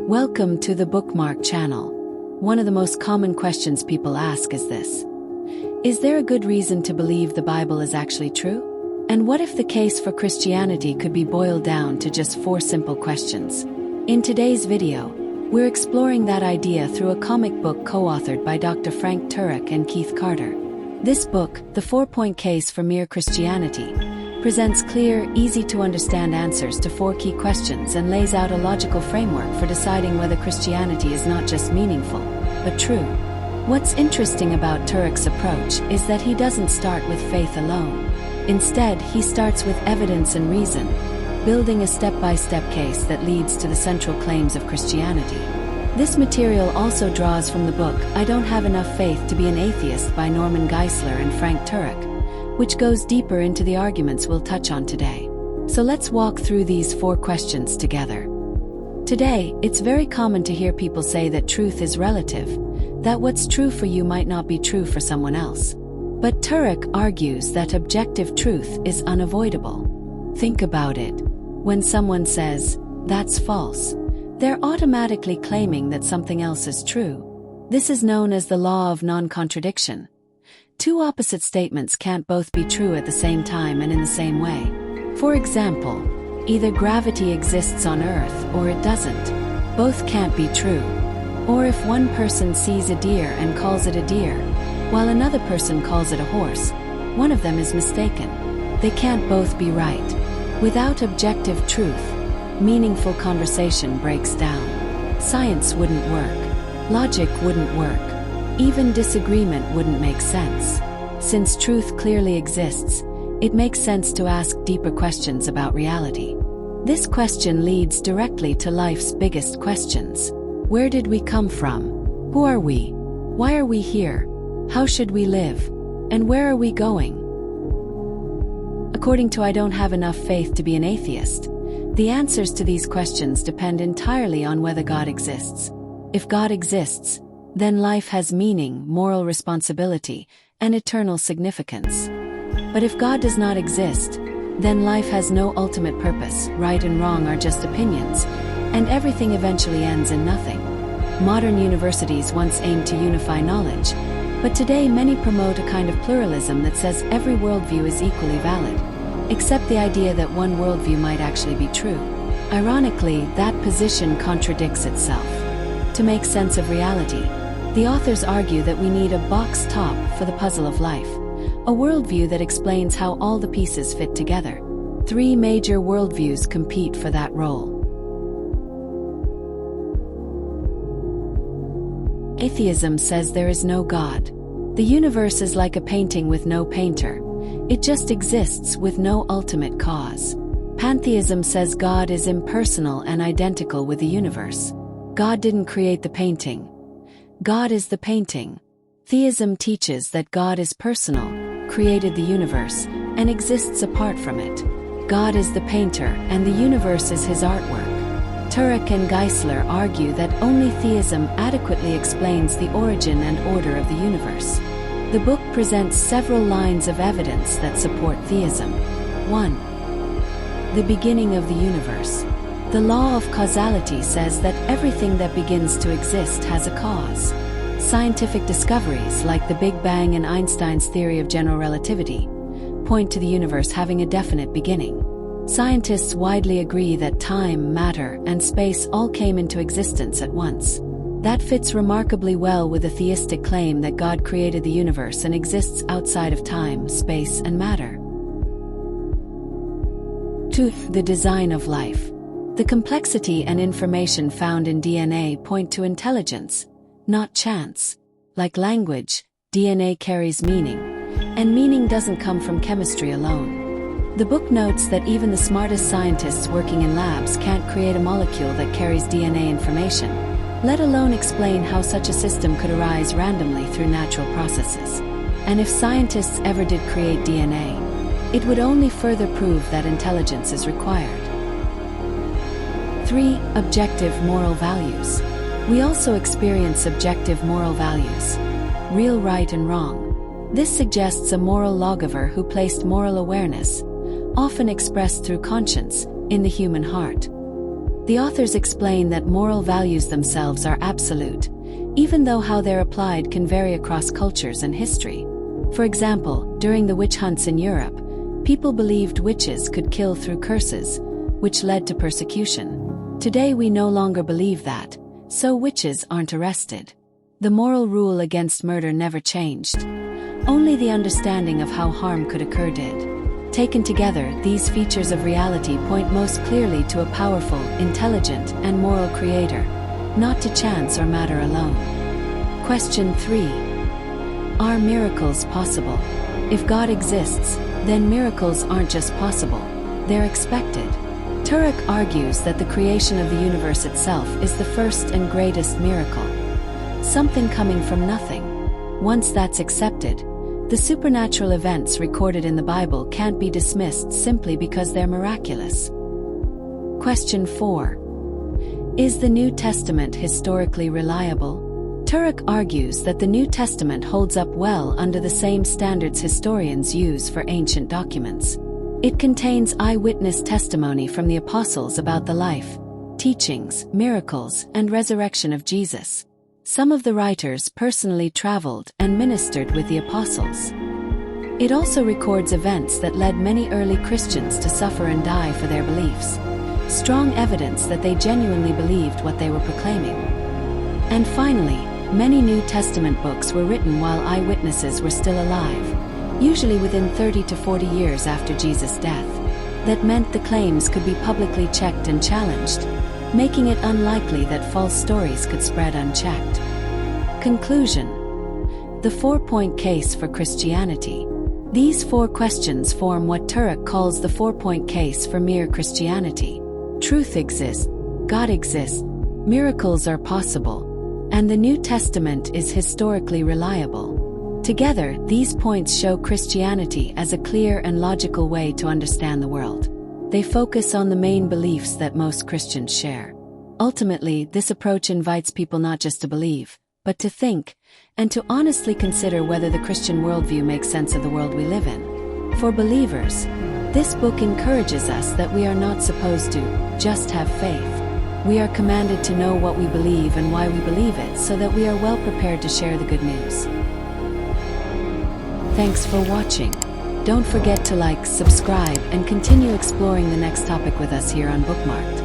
Welcome to the Bookmark channel. One of the most common questions people ask is this: is there a good reason to believe the Bible is actually true? And what if the case for Christianity could be boiled down to just 4 simple questions? In today's video, we're exploring that idea through a comic book co-authored by Dr. Frank Turek and Keith Carter. This book, The 4-Point Case for Mere Christianity, presents clear, easy-to-understand answers to 4 key questions and lays out a logical framework for deciding whether Christianity is not just meaningful, but true. What's interesting about Turek's approach is that he doesn't start with faith alone. Instead, he starts with evidence and reason, building a step-by-step case that leads to the central claims of Christianity. This material also draws from the book I Don't Have Enough Faith to Be an Atheist by Geisler and Frank Turek, which goes deeper into the arguments we'll touch on today. So let's walk through these 4 questions together. Today, it's very common to hear people say that truth is relative, that what's true for you might not be true for someone else. But Turek argues that objective truth is unavoidable. Think about it. When someone says, "That's false," they're automatically claiming that something else is true. This is known as the law of non-contradiction. 2 opposite statements can't both be true at the same time and in the same way. For example, either gravity exists on Earth or it doesn't. Both can't be true. Or if one person sees a deer and calls it a deer, while another person calls it a horse, one of them is mistaken. They can't both be right. Without objective truth, meaningful conversation breaks down. Science wouldn't work. Logic wouldn't work. Even disagreement wouldn't make sense. Since truth clearly exists, it makes sense to ask deeper questions about reality. This question leads directly to life's biggest questions. Where did we come from? Who are we? Why are we here? How should we live? And where are we going? According to I Don't Have Enough Faith to Be an Atheist, the answers to these questions depend entirely on whether God exists. If God exists, then life has meaning, moral responsibility, and eternal significance. But if God does not exist, then life has no ultimate purpose, right and wrong are just opinions, and everything eventually ends in nothing. Modern universities once aimed to unify knowledge, but today many promote a kind of pluralism that says every worldview is equally valid, except the idea that one worldview might actually be true. Ironically, that position contradicts itself. To make sense of reality, the authors argue that we need a box top for the puzzle of life, a worldview that explains how all the pieces fit together. 3 major worldviews compete for that role. Atheism says there is no God. The universe is like a painting with no painter. It just exists with no ultimate cause. Pantheism says God is impersonal and identical with the universe. God didn't create the painting. God is the painting. Theism teaches that God is personal, created the universe, and exists apart from it. God is the painter, and the universe is his artwork. Turek and Geisler argue that only theism adequately explains the origin and order of the universe. The book presents several lines of evidence that support theism. 1. The beginning of the universe. The law of causality says that everything that begins to exist has a cause. Scientific discoveries like the Big Bang and Einstein's theory of general relativity point to the universe having a definite beginning. Scientists widely agree that time, matter, and space all came into existence at once. That fits remarkably well with the theistic claim that God created the universe and exists outside of time, space, and matter. 2. The design of life. The complexity and information found in DNA point to intelligence, not chance. Like language, DNA carries meaning, and meaning doesn't come from chemistry alone. The book notes that even the smartest scientists working in labs can't create a molecule that carries DNA information, let alone explain how such a system could arise randomly through natural processes. And if scientists ever did create DNA, it would only further prove that intelligence is required. 3. Objective moral values. We also experience subjective moral values. Real right and wrong. This suggests a moral lawgiver who placed moral awareness, often expressed through conscience, in the human heart. The authors explain that moral values themselves are absolute, even though how they're applied can vary across cultures and history. For example, during the witch hunts in Europe, people believed witches could kill through curses, which led to persecution. Today we no longer believe that, so witches aren't arrested. The moral rule against murder never changed. Only the understanding of how harm could occur did. Taken together, these features of reality point most clearly to a powerful, intelligent, and moral creator, not to chance or matter alone. Question 3. Are miracles possible? If God exists, then miracles aren't just possible, they're expected. Turek argues that the creation of the universe itself is the first and greatest miracle. Something coming from nothing. Once that's accepted, the supernatural events recorded in the Bible can't be dismissed simply because they're miraculous. Question 4. Is the New Testament historically reliable? Turek argues that the New Testament holds up well under the same standards historians use for ancient documents. It contains eyewitness testimony from the apostles about the life, teachings, miracles, and resurrection of Jesus. Some of the writers personally traveled and ministered with the apostles. It also records events that led many early Christians to suffer and die for their beliefs. Strong evidence that they genuinely believed what they were proclaiming. And finally, many New Testament books were written while eyewitnesses were still alive, usually within 30 to 40 years after Jesus' death. That meant the claims could be publicly checked and challenged, making it unlikely that false stories could spread unchecked. Conclusion. The 4-point case for Christianity. These 4 questions form what Turek calls the 4-point case for mere Christianity. Truth exists, God exists, miracles are possible, and the New Testament is historically reliable. Together, these points show Christianity as a clear and logical way to understand the world. They focus on the main beliefs that most Christians share. Ultimately, this approach invites people not just to believe, but to think, and to honestly consider whether the Christian worldview makes sense of the world we live in. For believers, this book encourages us that we are not supposed to just have faith. We are commanded to know what we believe and why we believe it so that we are well prepared to share the good news. Thanks for watching. Don't forget to like, subscribe, and continue exploring the next topic with us here on Bookmarked.